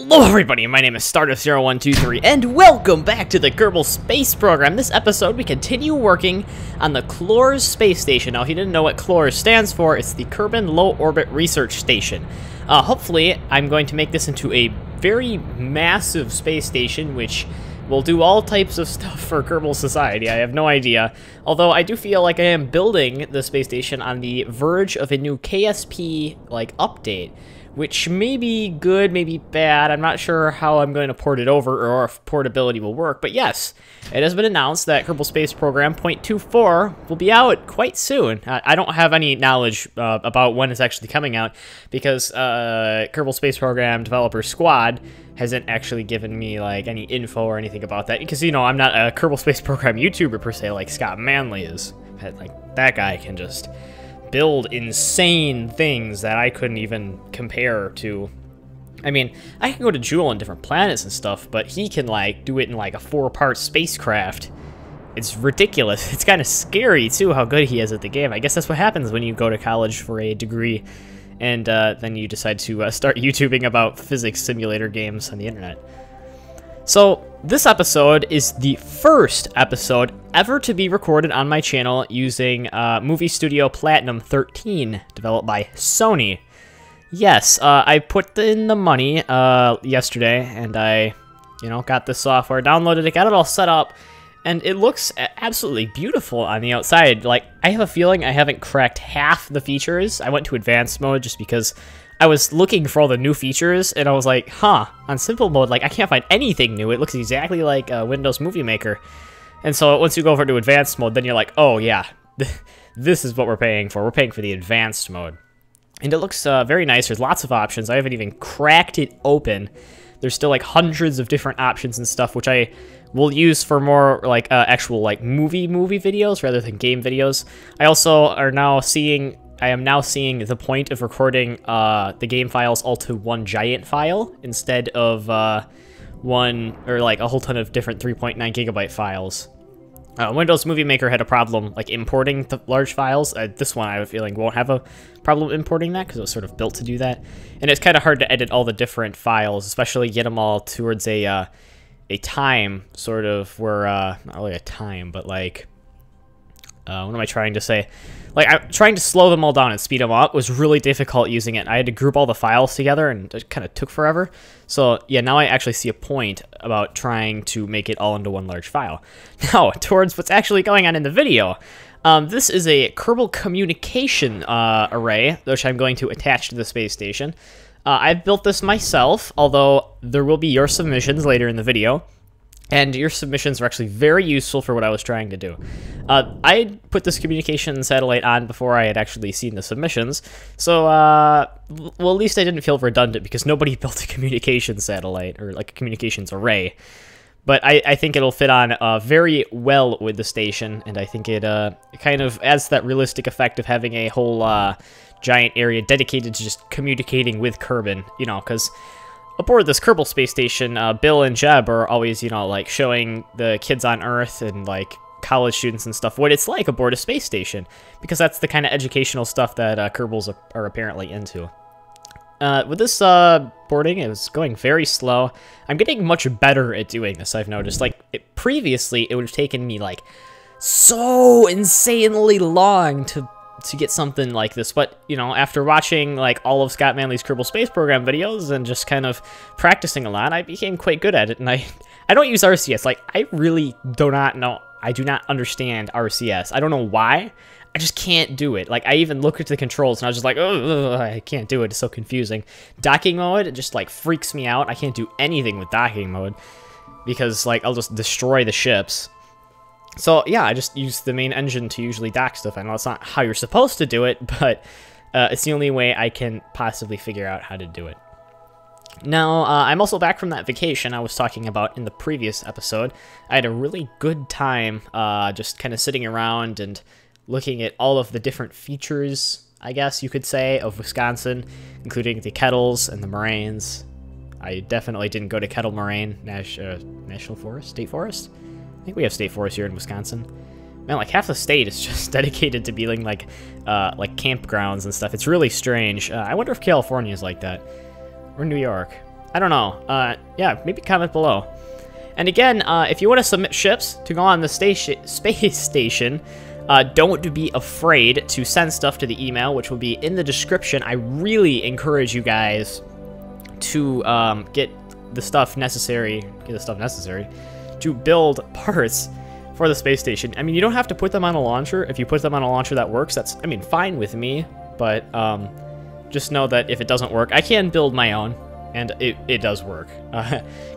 Hello everybody, my name is Stardust0123 and welcome back to the Kerbal Space Program. This episode we continue working on the Clores space station. Now if you didn't know what Clores stands for, it's the Kerbal Low Orbit Research Station. Hopefully I'm going to make this into a very massive space station which will do all types of stuff for Kerbal society. I have no idea. Although I do feel like I am building the space station on the verge of a new KSP update, which may be good, may be bad. I'm not sure how I'm going to port it over or if portability will work. But yes, it has been announced that Kerbal Space Program 0.24 will be out quite soon. I don't have any knowledge about when it's actually coming out because Kerbal Space Program Developer Squad hasn't actually given me like any info or anything about that because, you know, I'm not a Kerbal Space Program YouTuber per se like Scott Manley is. Like, that guy can just build insane things that I couldn't even compare to. I mean, I can go to Jewel on different planets and stuff, but he can, like, do it in, like, a 4-part spacecraft. It's ridiculous. It's kind of scary, too, how good he is at the game. I guess that's what happens when you go to college for a degree, and then you decide to start YouTubing about physics simulator games on the internet. So, this episode is the first episode ever to be recorded on my channel using Movie Studio Platinum 13, developed by Sony. Yes, I put in the money yesterday, and I, got this software, downloaded it, got it all set up, and it looks absolutely beautiful on the outside. Like, I have a feeling I haven't cracked half the features. I went to advanced mode just because I was looking for all the new features, and I was like, huh, on simple mode, like, I can't find anything new. It looks exactly like Windows Movie Maker. And so once you go over to advanced mode, then you're like, oh, yeah, this is what we're paying for. We're paying for the advanced mode. And it looks very nice. There's lots of options. I haven't even cracked it open. There's still, like, hundreds of different options and stuff, which I will use for more, like, actual, like, movie videos rather than game videos. I also I am now seeing the point of recording the game files all to one giant file instead of one or like a whole ton of different 3.9 gigabyte files. Windows Movie Maker had a problem like importing the large files. This one I have a feeling won't have a problem importing that because it was sort of built to do that. And it's kind of hard to edit all the different files, especially get them all towards a time sort of where not really a time, but like what am I trying to say? Like, I'm trying to slow them all down and speed them up was really difficult using it. I had to group all the files together, and it kind of took forever. So, yeah, now I actually see a point about trying to make it all into one large file. Now, towards what's actually going on in the video. This is a Kerbal communication array, which I'm going to attach to the space station. I've built this myself, although there will be your submissions later in the video. And your submissions are actually very useful for what I was trying to do. I put this communication satellite on before I had actually seen the submissions, so, well, at least I didn't feel redundant because nobody built a communication satellite, or like a communications array. But I think it'll fit on very well with the station, and I think it kind of adds that realistic effect of having a whole giant area dedicated to just communicating with Kerbin, because aboard this Kerbal space station, Bill and Jeb are always, like, showing the kids on Earth and, like, college students and stuff what it's like aboard a space station, because that's the kind of educational stuff that Kerbals are apparently into. With this boarding, it was going very slow. I'm getting much better at doing this, I've noticed. Like, previously, it would have taken me, like, so insanely long to get something like this, but, after watching, like, all of Scott Manley's Kerbal Space Program videos and just kind of practicing a lot, I became quite good at it, and I don't use RCS. Like, I really do not understand RCS. I don't know why. I just can't do it. Like, I even looked at the controls, and I was just like, oh, I can't do it. It's so confusing. Docking mode, it just, like, freaks me out. I can't do anything with docking mode because, like, I'll just destroy the ships. So, yeah, I just use the main engine to usually dock stuff. I know it's not how you're supposed to do it, but it's the only way I can possibly figure out how to do it. Now, I'm also back from that vacation I was talking about in the previous episode. I had a really good time just kind of sitting around and looking at all of the different features, I guess you could say, of Wisconsin, including the kettles and the moraines. I definitely didn't go to Kettle Moraine National Forest? State Forest? I think we have state forests here in Wisconsin. Man, like half the state is just dedicated to being like campgrounds and stuff. It's really strange. I wonder if California is like that, or New York. I don't know. Yeah, maybe comment below. And again, if you want to submit ships to go on the space station, don't be afraid to send stuff to the email, which will be in the description. I really encourage you guys to get the stuff necessary to build parts for the space station. I mean, you don't have to put them on a launcher. If you put them on a launcher that works, that's, I mean, fine with me. But just know that if it doesn't work, I can build my own. And it does work,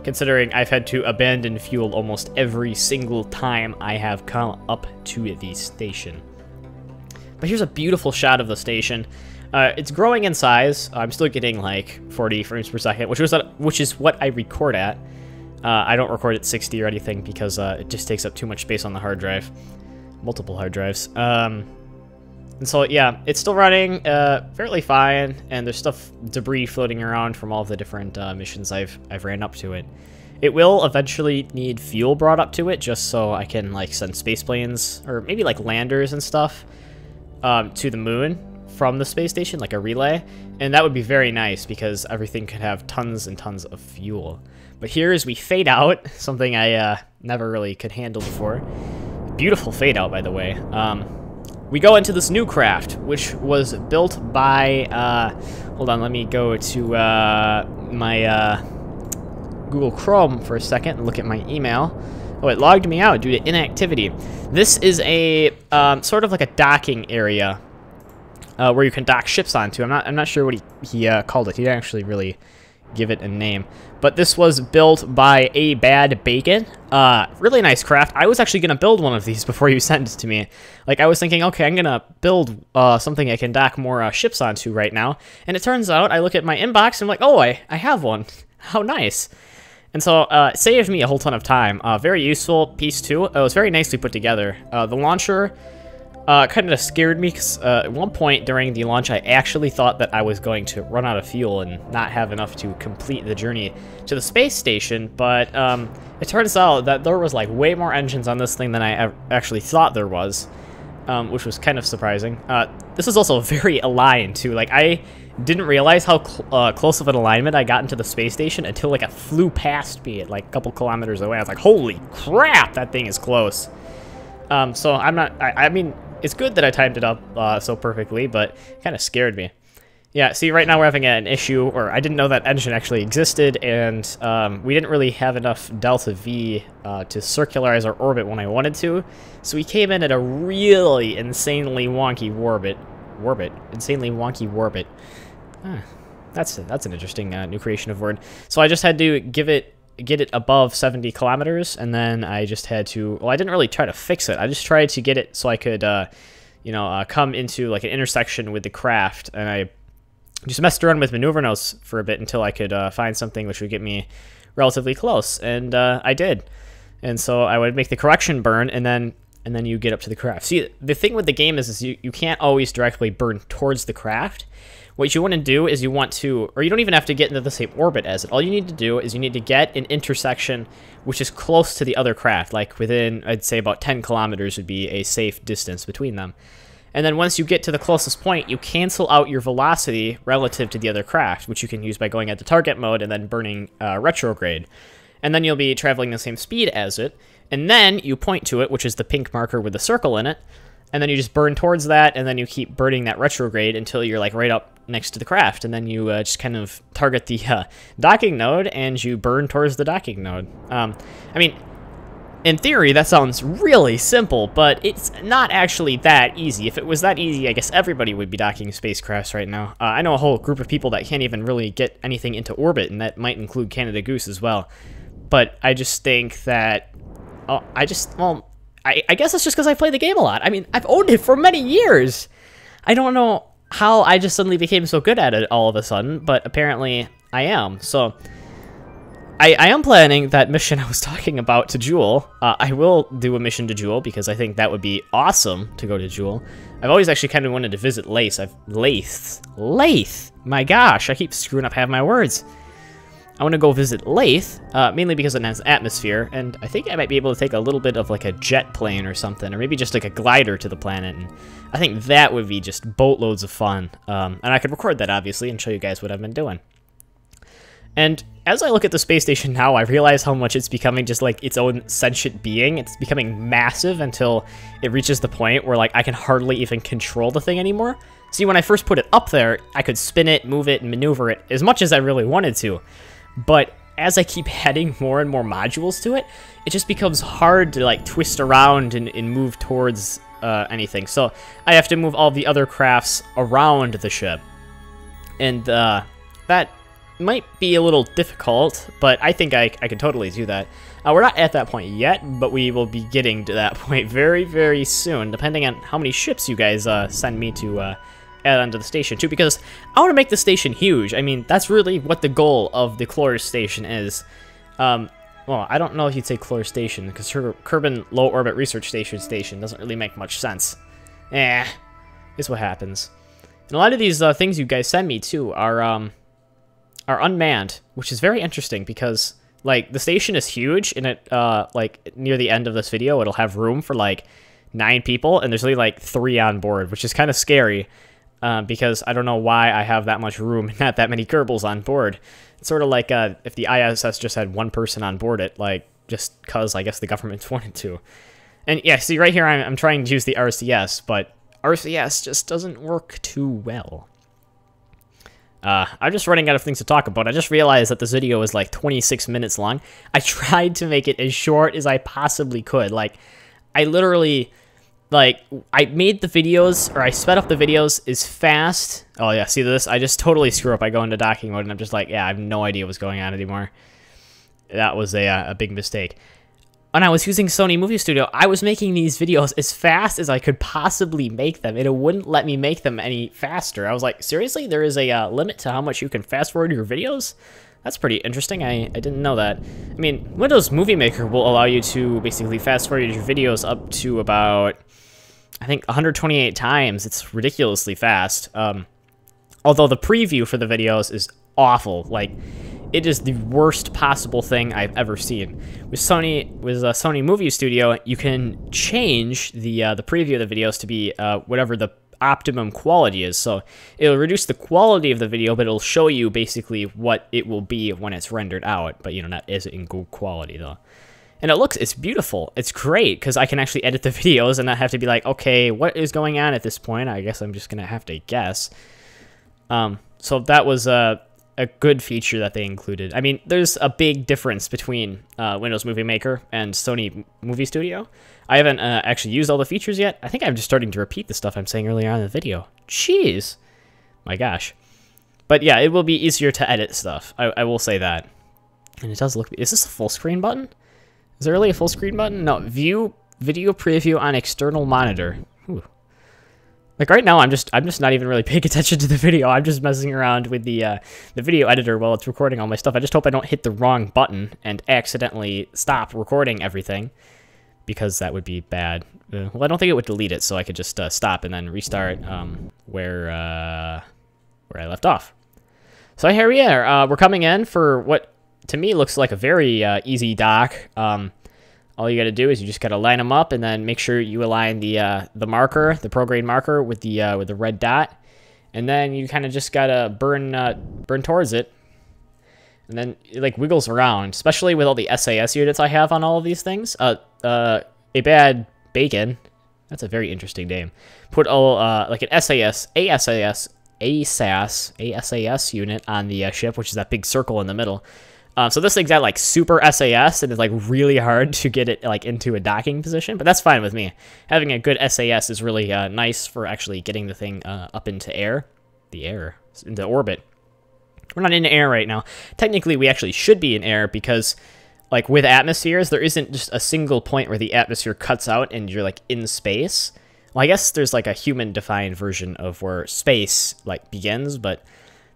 considering I've had to abandon fuel almost every single time I have come up to the station. But here's a beautiful shot of the station. It's growing in size. I'm still getting like 40 frames per second, which is what I record at. I don't record at 60 or anything because it just takes up too much space on the hard drive. Multiple hard drives. And so, yeah, it's still running fairly fine, and there's debris floating around from all of the different missions I've ran up to it. It will eventually need fuel brought up to it, just so I can, like, send space planes, or maybe, like, landers and stuff, to the moon from the space station, like a relay. And that would be very nice, because everything could have tons and tons of fuel. But here, as we fade out, something I never really could handle before. Beautiful fade out, by the way. We go into this new craft, which was built by, hold on, let me go to my Google Chrome for a second and look at my email. Oh, it logged me out due to inactivity. This is a sort of like a docking area where you can dock ships onto. I'm not sure what he called it. He didn't actually really give it a name. But this was built by A Bad Bacon. Really nice craft. I was actually going to build one of these before you sent it to me. Like, I was thinking, okay, I'm going to build something I can dock more ships onto right now. And it turns out, I look at my inbox, and I'm like, oh, I have one. How nice. And so, it saved me a whole ton of time. Very useful piece, too. It was very nicely put together. The launcher kind of scared me, because at one point during the launch, I actually thought that I was going to run out of fuel and not have enough to complete the journey to the space station, but it turns out that there was like way more engines on this thing than I actually thought there was, which was kind of surprising. This is also very aligned, too. Like, I didn't realize how close of an alignment I got into the space station until, like, it flew past me at, like, a couple kilometers away. I was like, holy crap, that thing is close. So I mean, it's good that I timed it up so perfectly, but it kind of scared me. Yeah, see, right now we're having an issue, or I didn't know that engine actually existed, and we didn't really have enough delta V to circularize our orbit when I wanted to, so we came in at a really insanely wonky orbit. Insanely wonky orbit. That's an interesting new creation of word. So I just had to get it above 70 kilometers, and then I just had to, well, I didn't really try to fix it. I just tried to get it so I could, you know, come into like an intersection with the craft, and I just messed around with maneuver notes for a bit until I could find something which would get me relatively close, and I did. And so I would make the correction burn, and then you get up to the craft. See, the thing with the game is you can't always directly burn towards the craft. What you want to do is you want to, or you don't even have to get into the same orbit as it. All you need to do is you need to get an intersection which is close to the other craft, like within, I'd say about 10 kilometers would be a safe distance between them. And then once you get to the closest point, you cancel out your velocity relative to the other craft, which you can use by going into target mode and then burning retrograde. And then you'll be traveling the same speed as it. And then you point to it, which is the pink marker with the circle in it. And then you just burn towards that, and then you keep burning that retrograde until you're like right up next to the craft. And then you just kind of target the docking node, and you burn towards the docking node. I mean, in theory, that sounds really simple, but it's not actually that easy. If it was that easy, I guess everybody would be docking spacecrafts right now. I know a whole group of people that can't even really get anything into orbit, and that might include Canada Goose as well. But I just think that, I guess it's just because I play the game a lot. I mean, I've owned it for many years. I don't know how I just suddenly became so good at it all of a sudden, but apparently I am. So I am planning that mission I was talking about to Jewel. I will do a mission to Jewel because I think that would be awesome to go to Jewel. I've always actually kind of wanted to visit Lathe. My gosh, I keep screwing up half my words. I want to go visit Lathe, mainly because it has atmosphere, and I think I might be able to take a little bit of like a jet plane or something, or maybe just like a glider to the planet, and I think that would be just boatloads of fun. And I could record that, obviously, and show you guys what I've been doing. And as I look at the space station now, I realize how much it's becoming just like its own sentient being. It's becoming massive until it reaches the point where like I can hardly even control the thing anymore. See, when I first put it up there, I could spin it, move it, and maneuver it as much as I really wanted to. But as I keep adding more and more modules to it, it just becomes hard to like twist around and move towards anything. So I have to move all the other crafts around the ship. And that might be a little difficult, but I think I can totally do that. We're not at that point yet, but we will be getting to that point very, very soon, depending on how many ships you guys send me to add onto the station, too, because I want to make the station huge. I mean, that's really what the goal of the Clores station is. Well, I don't know if you'd say Clores station, because Kerbal Low Orbit Research Station doesn't really make much sense. It's what happens. And a lot of these things you guys send me, too, are unmanned, which is very interesting because, like, the station is huge, and it, like, near the end of this video, it'll have room for, like, 9 people, and there's only, like, 3 on board, which is kind of scary, because I don't know why I have that much room and not that many Kerbals on board. It's sort of like, if the ISS just had 1 person on board it, like, just because I guess the government wanted to. And, yeah, see, right here, I'm trying to use the RCS, but RCS just doesn't work too well. I'm just running out of things to talk about. I just realized that this video is like 26 minutes long. I tried to make it as short as I possibly could. Like, I literally, like, I made the videos, or I sped up the videos as fast. Oh, yeah, see this? I just totally screw up. I go into docking mode, and I'm just like, yeah, I have no idea what's going on anymore. That was a big mistake. When I was using Sony Movie Studio, I was making these videos as fast as I could possibly make them, and it wouldn't let me make them any faster. I was like, seriously? There is a limit to how much you can fast forward your videos? That's pretty interesting. I didn't know that. I mean, Windows Movie Maker will allow you to basically fast forward your videos up to about, I think, 128 times. It's ridiculously fast. Although the preview for the videos is awful. Like, it is the worst possible thing I've ever seen. With Sony Movie Studio, you can change the preview of the videos to be whatever the optimum quality is. So it'll reduce the quality of the video, but it'll show you basically what it will be when it's rendered out. But, you know, not as in good quality, though. And it's beautiful. It's great, because I can actually edit the videos and not have to be like, okay, what is going on at this point? I guess I'm just going to have to guess. So that was a good feature that they included. I mean, there's a big difference between Windows Movie Maker and Sony Movie Studio. I haven't actually used all the features yet. I think I'm just starting to repeat the stuff I'm saying earlier on in the video. Jeez. My gosh. But yeah, it will be easier to edit stuff. I will say that. And it does look... Is this a full screen button? Is there really a full screen button? No. View video preview on external monitor. Ooh. Like right now, I'm just not even really paying attention to the video. I'm just messing around with the video editor while it's recording all my stuff. I just hope I don't hit the wrong button and accidentally stop recording everything, because that would be bad. Well, I don't think it would delete it, so I could just stop and then restart where I left off. So here we are. We're coming in for what to me looks like a very easy dock. All you got to do is you just got to line them up, and then make sure you align the marker, the prograde marker, with the red dot, and then you kind of just gotta burn towards it, and then it like wiggles around. Especially with all the SAS units I have on all of these things. A bad bacon. That's a very interesting name. Put all like an SAS unit on the ship, which is that big circle in the middle. So this thing's got like super SAS, and it's like really hard to get it like into a docking position, but that's fine with me. Having a good SAS is really nice for actually getting the thing up into into orbit. We're not in air right now. Technically, we actually should be in air, because like with atmospheres, there isn't just a single point where the atmosphere cuts out and you're like in space. Well, I guess there's like a human-defined version of where space like begins, but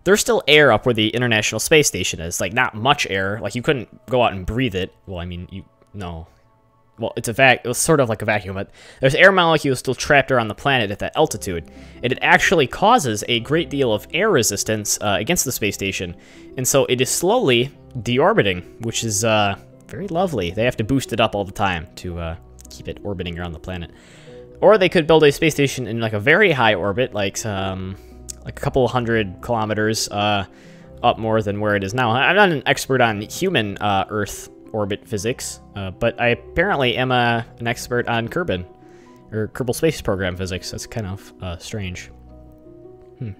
there's still air up where the International Space Station is. Like, not much air. Like, you couldn't go out and breathe it. Well, I mean, no. Well, it's sort of like a vacuum, but there's air molecules still trapped around the planet at that altitude. And it actually causes a great deal of air resistance against the space station. And so it is slowly deorbiting, which is very lovely. They have to boost it up all the time to keep it orbiting around the planet. Or they could build a space station in, like, a very high orbit, like a couple 100 kilometers up more than where it is now. I'm not an expert on human Earth orbit physics, but I apparently am an expert on Kerbal, or Kerbal Space Program physics. That's kind of strange.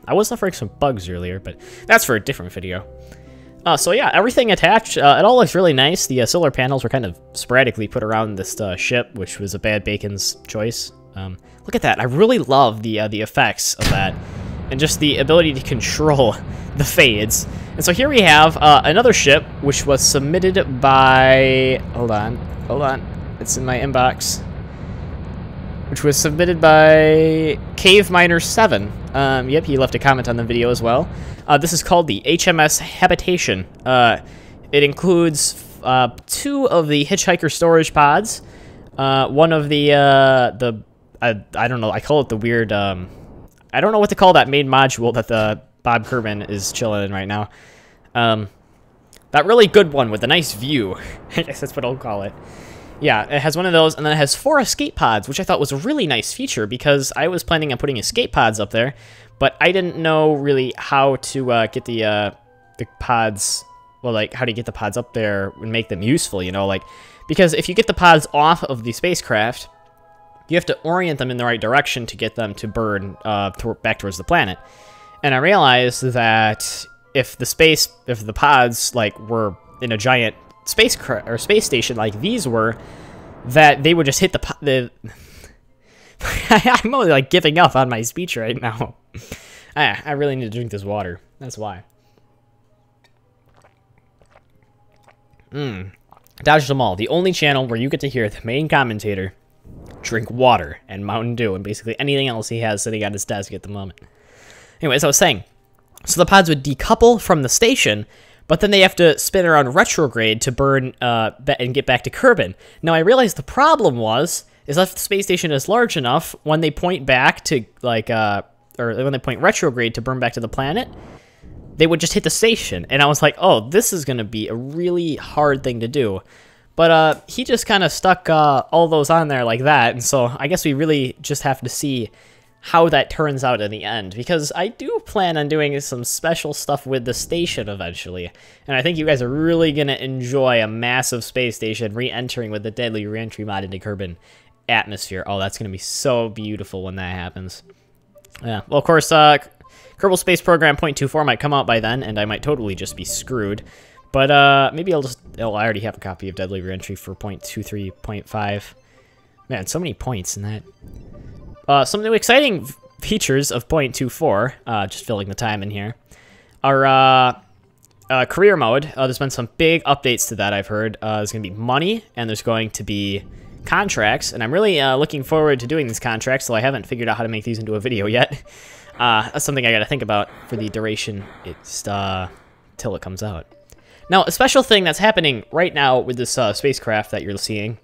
I was suffering some bugs earlier, but that's for a different video. So yeah, everything attached, it all looks really nice. The solar panels were kind of sporadically put around this ship, which was a bad Bacon's choice. Look at that. I really love the effects of that, and just the ability to control the fades. And so here we have another ship, which was submitted by... Hold on. It's in my inbox. Which was submitted by Cave Miner 7. Yep, he left a comment on the video as well. This is called the HMS Habitation. It includes 2 of the Hitchhiker storage pods, one of the I don't know, I call it the weird, I don't know what to call that main module that the Bob Kerbin is chilling in right now. That really good one with a nice view. I guess that's what I'll call it. Yeah, it has one of those, and then it has 4 escape pods, which I thought was a really nice feature, because I was planning on putting escape pods up there, but I didn't know really how to get the pods, well, like, how to get the pods up there and make them useful, you know, like, because if you get the pods off of the spacecraft, you have to orient them in the right direction to get them to burn back towards the planet. And I realized that if the pods, like, were in a giant space station like these were, that they would just hit the I'm only like giving up on my speech right now. I really need to drink this water. That's why. Dodge them all. The only channel where you get to hear the main commentator drink water and Mountain Dew and basically anything else he has sitting on his desk at the moment. Anyways, I was saying, so the pods would decouple from the station, but then they have to spin around retrograde to burn and get back to Kerbal. Now, I realized the problem is that if the space station is large enough, when they point back to, like, or when they point retrograde to burn back to the planet, they would just hit the station. And I was like, oh, this is going to be a really hard thing to do. But he just kind of stuck all those on there like that, and so I guess we really just have to see how that turns out in the end, because I do plan on doing some special stuff with the station eventually, and I think you guys are really going to enjoy a massive space station re-entering with the Deadly Reentry mod into Kerbal atmosphere. Oh, that's going to be so beautiful when that happens. Yeah, well, of course, Kerbal Space Program 0.24 might come out by then, and I might totally just be screwed. But maybe I already have a copy of Deadly Reentry for 0.23, 0.5. Man, so many points in that. Some new exciting features of 0.24, just filling the time in here, are career mode. There's been some big updates to that, I've heard. There's going to be money, and there's going to be contracts, and I'm really looking forward to doing these contracts, so I haven't figured out how to make these into a video yet. That's something I got to think about for the duration till it comes out. Now, a special thing that's happening right now with this spacecraft that you're seeing,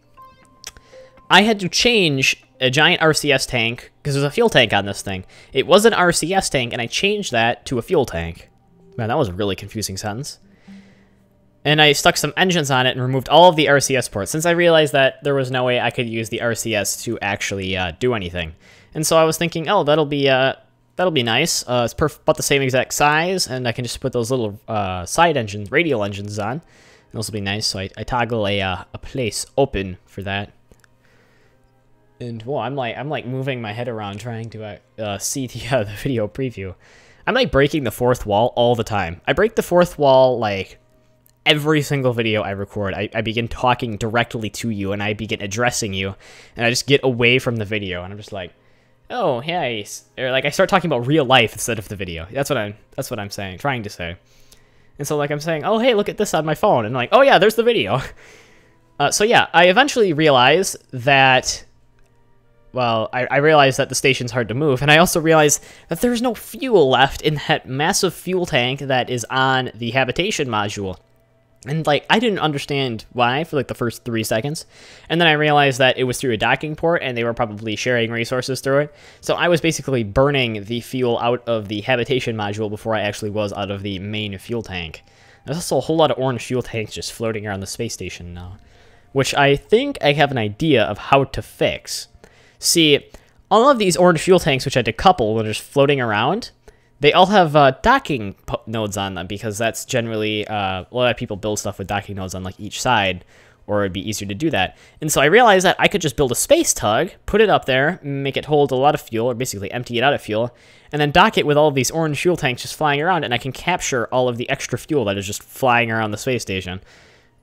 I had to change a giant RCS tank, because there's a fuel tank on this thing. It was an RCS tank, and I changed that to a fuel tank. Man, that was a really confusing sentence. And I stuck some engines on it and removed all of the RCS ports, since I realized that there was no way I could use the RCS to actually do anything. And so I was thinking, oh, that'll be nice. It's about the same exact size, and I can just put those little side engines, radial engines on. Those will be nice, so I toggle a place open for that. And whoa, I'm like moving my head around trying to see the video preview. I'm like breaking the fourth wall all the time. I break the fourth wall like every single video I record. I begin talking directly to you, and I begin addressing you, and I just get away from the video, and I'm just like, oh, hey, or like I start talking about real life instead of the video. That's what I'm saying, trying to say. And so like I'm saying, oh, hey, look at this on my phone, and like, oh yeah, there's the video. So yeah, I eventually realized that. Well, I realized that the station's hard to move, and I also realized that there's no fuel left in that massive fuel tank that is on the Habitation module. And, like, I didn't understand why for, like, the first 3 seconds. And then I realized that it was through a docking port, and they were probably sharing resources through it. So I was basically burning the fuel out of the Habitation module before I actually was out of the main fuel tank. There's also a whole lot of orange fuel tanks just floating around the space station now, which I think I have an idea of how to fix. See, all of these orange fuel tanks, which I decouple when they're just floating around, they all have docking nodes on them because that's generally a lot of people build stuff with docking nodes on like each side, or it'd be easier to do that. And so I realized that I could just build a space tug, put it up there, make it hold a lot of fuel, or basically empty it out of fuel, and then dock it with all of these orange fuel tanks just flying around, and I can capture all of the extra fuel that is just flying around the space station.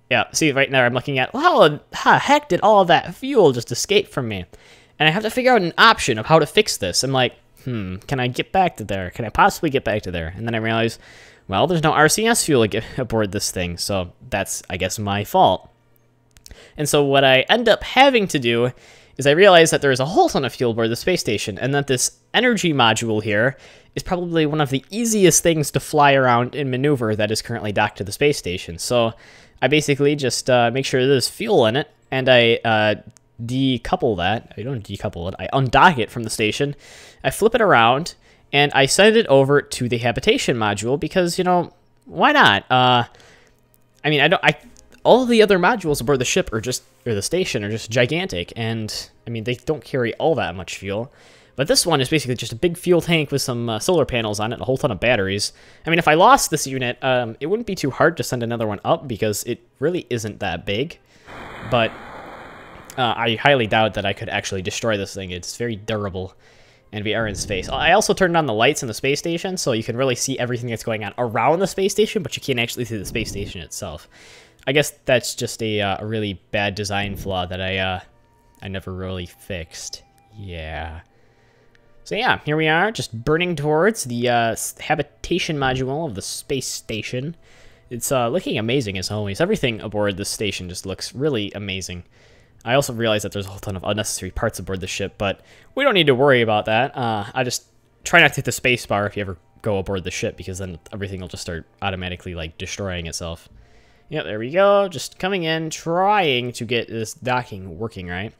Yeah, see right now I'm looking at, well, how the heck did all of that fuel just escape from me? And I have to figure out an option of how to fix this. I'm like, can I get back to there? Can I possibly get back to there? And then I realize, well, there's no RCS fuel aboard this thing, so that's, I guess, my fault. And so what I end up having to do is I realize that there is a whole ton of fuel aboard the space station, and that this energy module here is probably one of the easiest things to fly around and maneuver that is currently docked to the space station. So I basically just make sure there's fuel in it, and I decouple that. I don't decouple it. I undock it from the station. I flip it around, and I send it over to the Habitation module because, you know, why not? I mean, all of the other modules aboard the ship or the station are just gigantic, and I mean, they don't carry all that much fuel. But this one is basically just a big fuel tank with some solar panels on it and a whole ton of batteries. I mean, if I lost this unit, it wouldn't be too hard to send another one up because it really isn't that big. But I highly doubt that I could actually destroy this thing. It's very durable, and we are in space. I also turned on the lights in the space station, so you can really see everything that's going on around the space station, but you can't actually see the space station itself. I guess that's just a really bad design flaw that I never really fixed. Yeah. So yeah, here we are, just burning towards the Habitation module of the space station. It's looking amazing as always. Everything aboard this station just looks really amazing. I also realize that there's a whole ton of unnecessary parts aboard the ship, but we don't need to worry about that. I just try not to hit the space bar if you ever go aboard the ship, because then everything will just start automatically like destroying itself. Yep, there we go. Just coming in, trying to get this docking working right.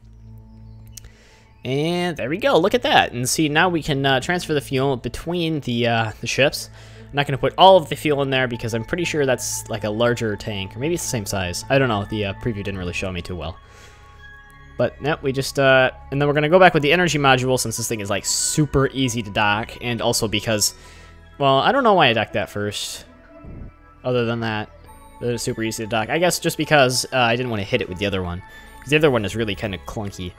And there we go. Look at that. And see, now we can transfer the fuel between the ships. I'm not going to put all of the fuel in there because I'm pretty sure that's like a larger tank. Or maybe it's the same size. I don't know. The preview didn't really show me too well. But, yep, we just, and then we're going to go back with the energy module since this thing is like super easy to dock. And also because, well, I don't know why I docked that first. Other than that. It was super easy to dock. I guess just because I didn't want to hit it with the other one. Because the other one is really kind of clunky,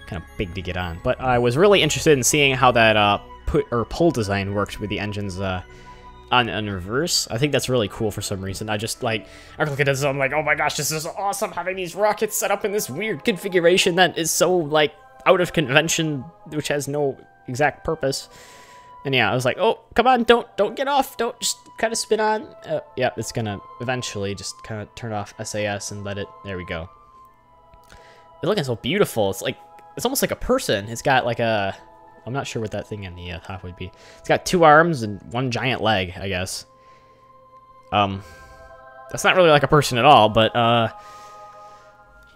kind of big to get on. But I was really interested in seeing how that pull design worked with the engines on reverse. I think that's really cool for some reason. I just like, I look at this and I'm like, oh my gosh, this is awesome having these rockets set up in this weird configuration that is so like out of convention, which has no exact purpose. And yeah, I was like, oh, come on, don't get off. Don't just kind of spin on. Yeah, it's going to eventually just kind of turn off SAS and let it, there we go. It's looking so beautiful. It's like, it's almost like a person. It's got like a, I'm not sure what that thing on the top would be. It's got 2 arms and 1 giant leg, I guess. That's not really like a person at all, but,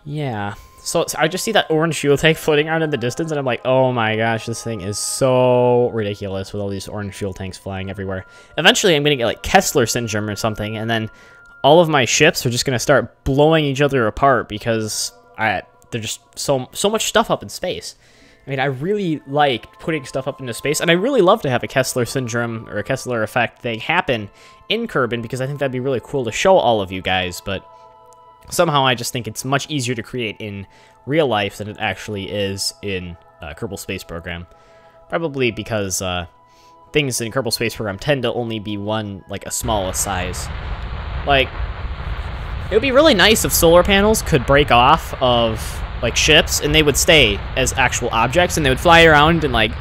yeah. So I just see that orange fuel tank floating around in the distance, and I'm like, oh my gosh, this thing is so ridiculous with all these orange fuel tanks flying everywhere. Eventually, I'm going to get like Kessler syndrome or something, and then all of my ships are just going to start blowing each other apart because they're just so much stuff up in space. I mean, I really like putting stuff up into space, and I really love to have a Kessler syndrome or a Kessler effect thing happen in Kerbal because I think that'd be really cool to show all of you guys, but somehow I just think it's much easier to create in real life than it actually is in Kerbal Space Program. Probably because things in Kerbal Space Program tend to only be like a small size. Like, it would be really nice if solar panels could break off of like ships and they would stay as actual objects and they would fly around and like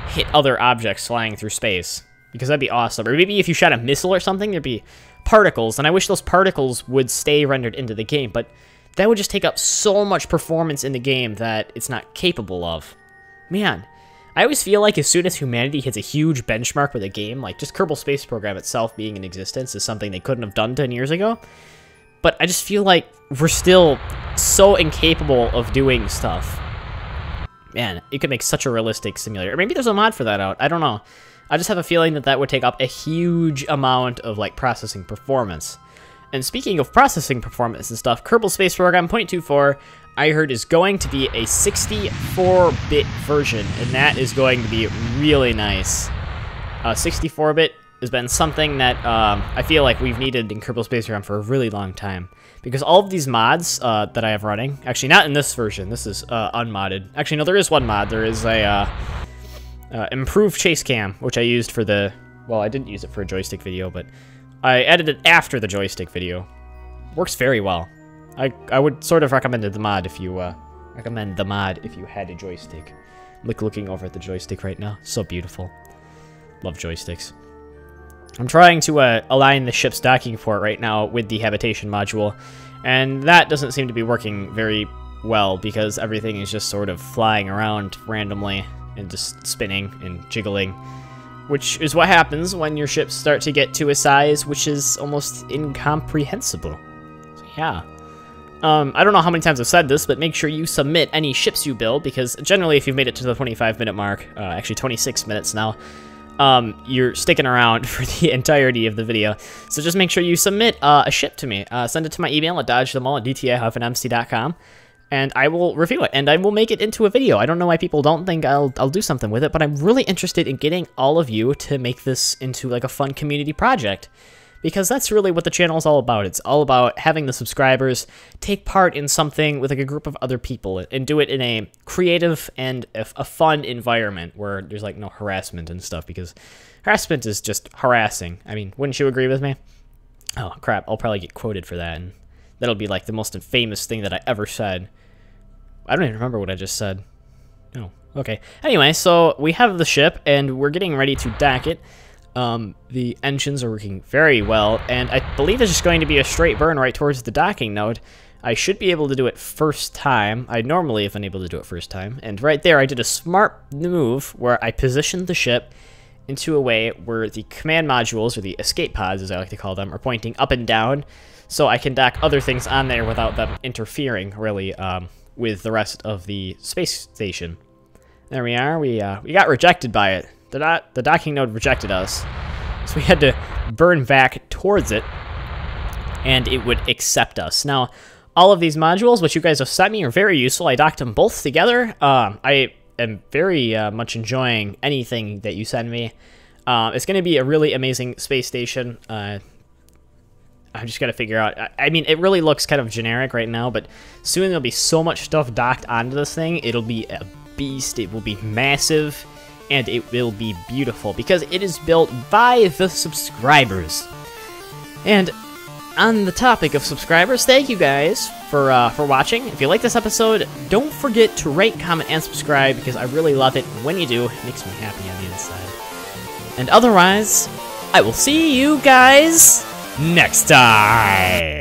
hit other objects flying through space. Because that'd be awesome. Or maybe if you shot a missile or something, there'd be particles, and I wish those particles would stay rendered into the game, but that would just take up so much performance in the game that it's not capable of. Man, I always feel like as soon as humanity hits a huge benchmark with a game, like just Kerbal Space Program itself being in existence is something they couldn't have done 10 years ago, but I just feel like we're still so incapable of doing stuff. Man, you could make such a realistic simulator. Or maybe there's a mod for that out, I don't know. I just have a feeling that that would take up a huge amount of, like, processing performance. And speaking of processing performance and stuff, Kerbal Space Program 0.24, I heard, is going to be a 64-bit version, and that is going to be really nice. 64-bit has been something that I feel like we've needed in Kerbal Space Program for a really long time. Because all of these mods that I have running, actually not in this version, this is unmodded. Actually, no, there is one mod. There is a improved chase cam, which I used for the, well, I didn't use it for a joystick video, but I edited it after the joystick video. Works very well. I would sort of recommend the mod if you had a joystick. I'm looking over at the joystick right now. So beautiful. Love joysticks. I'm trying to align the ship's docking port right now with the Habitation module, and that doesn't seem to be working very well because everything is just sort of flying around randomly and just spinning and jiggling, which is what happens when your ships start to get to a size which is almost incomprehensible. So yeah. I don't know how many times I've said this, but make sure you submit any ships you build, because generally if you've made it to the 25-minute mark, actually 26 minutes now, you're sticking around for the entirety of the video. So just make sure you submit a ship to me. Send it to my email at dodgethemall@dta-mc.com, and I will review it, and I will make it into a video. I don't know why people don't think I'll do something with it, but I'm really interested in getting all of you to make this into like a fun community project. Because that's really what the channel is all about. It's all about having the subscribers take part in something with like a group of other people and do it in a creative and a fun environment where there's like no harassment and stuff, because harassment is just harassing. I mean, wouldn't you agree with me? Oh, crap. I'll probably get quoted for that, and that'll be like the most famous thing that I ever said. I don't even remember what I just said. Oh, okay. Anyway, so we have the ship, and we're getting ready to dock it. The engines are working very well, and I believe it's just going to be a straight burn right towards the docking node. I should be able to do it first time. I normally have been able to do it first time, and right there I did a smart move where I positioned the ship into a way where the command modules, or the escape pods as I like to call them, are pointing up and down, so I can dock other things on there without them interfering, really, with the rest of the space station. There we are. We got rejected by it. The docking node rejected us, so we had to burn back towards it, and it would accept us. Now, all of these modules, which you guys have sent me, are very useful. I docked them both together. I am very much enjoying anything that you send me. It's going to be a really amazing space station. I'm just got to figure out... I mean, it really looks kind of generic right now, but soon there'll be so much stuff docked onto this thing. It'll be a beast. It will be massive. And it will be beautiful because it is built by the subscribers. And on the topic of subscribers, thank you guys for watching. If you like this episode, don't forget to rate, comment, and subscribe, because I really love it when you do. It makes me happy on the inside. And otherwise, I will see you guys next time.